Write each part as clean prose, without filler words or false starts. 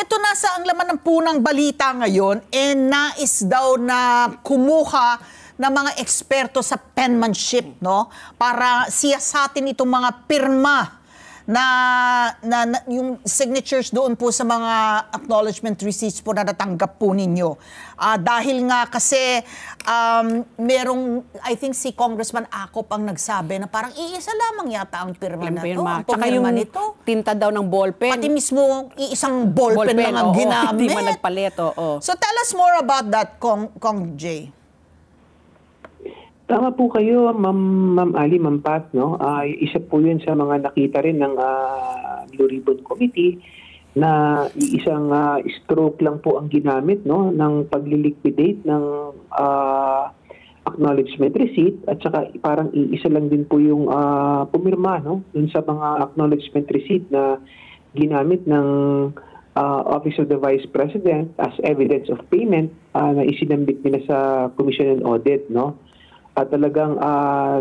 ito nasa ang laman ng punang balita ngayon, nais daw na kumuha ng mga eksperto sa penmanship, no? Para siyasatin itong mga pirma na yung signatures doon po sa mga acknowledgement receipts po na natanggap po ninyo. Dahil nga kasi merong, I think si Congressman Acop ang nagsabi na parang iisa lamang yata ang pirma na to. Ang Tsaka yung nito, tinta daw ng ballpen. pati mismo iisang ballpen lang ang ginamit. Hindi man nagpalit, oo. So tell us more about that, Kong Jay. Tama po kayo, Ma'am Ali, Ma'am Pat, no? Isa po yun sa mga nakita rin ng Blue Ribbon Committee na isang stroke lang po ang ginamit, no, ng pagliliquidate ng acknowledgement receipt at saka parang iisa lang din po yung pumirma, no, dun sa mga acknowledgement receipt na ginamit ng Office of the Vice President as evidence of payment na isinambit nila sa Commission on Audit, no. At talagang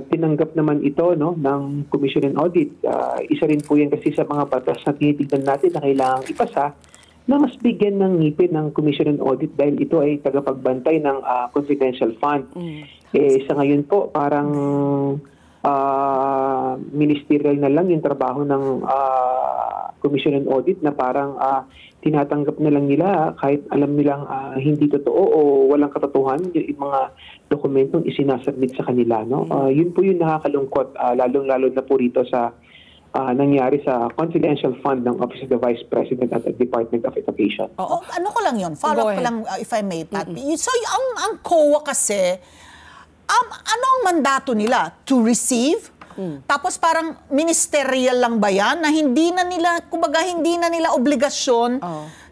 tinanggap naman ito, no, ng Commission on Audit. Isa rin po yan kasi sa mga batas na tinitignan natin na kailangang ipasa na mas bigyan ng ngipin ng Commission on Audit dahil ito ay tagapagbantay ng confidential fund. Sa ngayon po, parang ministerial na lang yung trabaho ng Commission on Audit na parang tinatanggap na lang nila kahit alam nilang hindi totoo o walang katotohanan yung mga dokumentong isinasubmit sa kanila, no? Yun po yung nakakalungkot, lalong-lalo na po rito sa nangyari sa confidential fund ng Office of the Vice President at the Department of Education. Ano ko lang yun? Follow up ko lang, if I may, Pat. So, ang COA kasi, ano ang mandato nila? To receive? Tapos parang ministerial lang ba yan? Na hindi na nila, kumbaga hindi na nila obligasyon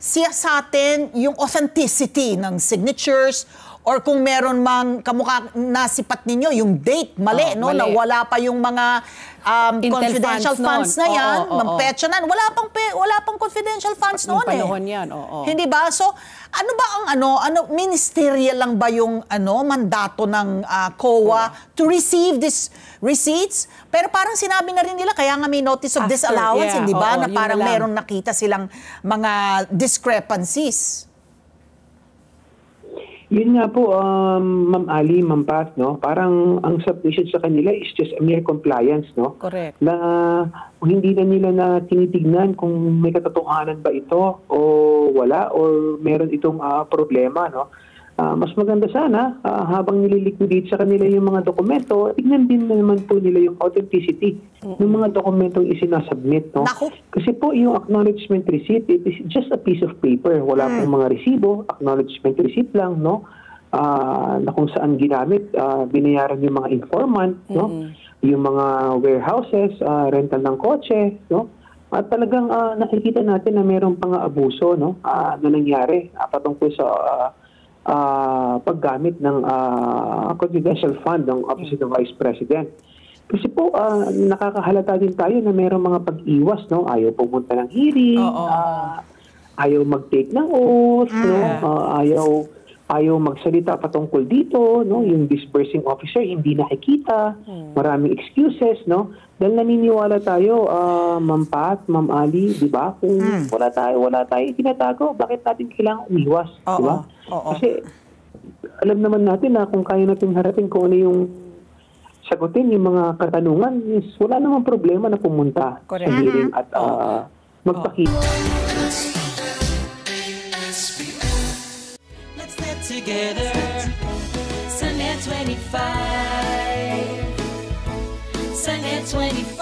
siyasatin yung authenticity ng signatures or kung meron mang kamukha nasipat ninyo, yung date, mali, no? Na wala pa yung mga confidential funds na yan, petsa na, wala pang confidential funds noon yan, Hindi ba? So, ano ba ang ministerial lang ba yung mandato ng COA to receive these receipts? Pero parang sinabi na rin nila, kaya nga may notice of disallowance, hindi ba? Na parang meron nakita silang mga discrepancies. Yun nga po, Ma'am Ali, Ma'am Pat, no? Parang ang submission sa kanila is just a mere compliance, no? Correct. Na hindi na nila na tinitignan kung may katotohanan ba ito o wala or meron itong problema, no? Mas maganda sana habang nililiquidate sa kanila yung mga dokumento, tignan din naman po nila yung authenticity ng mga dokumentong isinasubmit, no? Kasi po yung acknowledgement receipt, it is just a piece of paper. Wala pong mga resibo, acknowledgement receipt lang, no? Na kung saan ginamit, binayaran yung mga informant, no? Yung mga warehouses, rental ng kotse, no? At talagang nakikita natin na mayroong pang-abuso, no? Na nangyari patungkol sa paggamit ng confidential fund ng Office of the Vice President. Kasi po, nakakahalata din tayo na mayroong mga pag-iwas, no? Ayaw pumunta ng hearing, ayaw mag-take ng oath, no? Ayaw magsalita patungkol dito, no? Yung disbursing officer hindi nakikita, maraming excuses, no? Dahil naniniwala tayo, Ma'am Pat, Ma'am Ali, di ba? Kung wala tayo tinatago, bakit natin kailangan umiwas, di ba? Kasi alam naman natin na kung kaya natin harapin kung ano yung sagutin, yung mga katanungan, is wala namang problema na pumunta sa hearing at magpakita. Let's get together, Sunday 25, Sunday 25.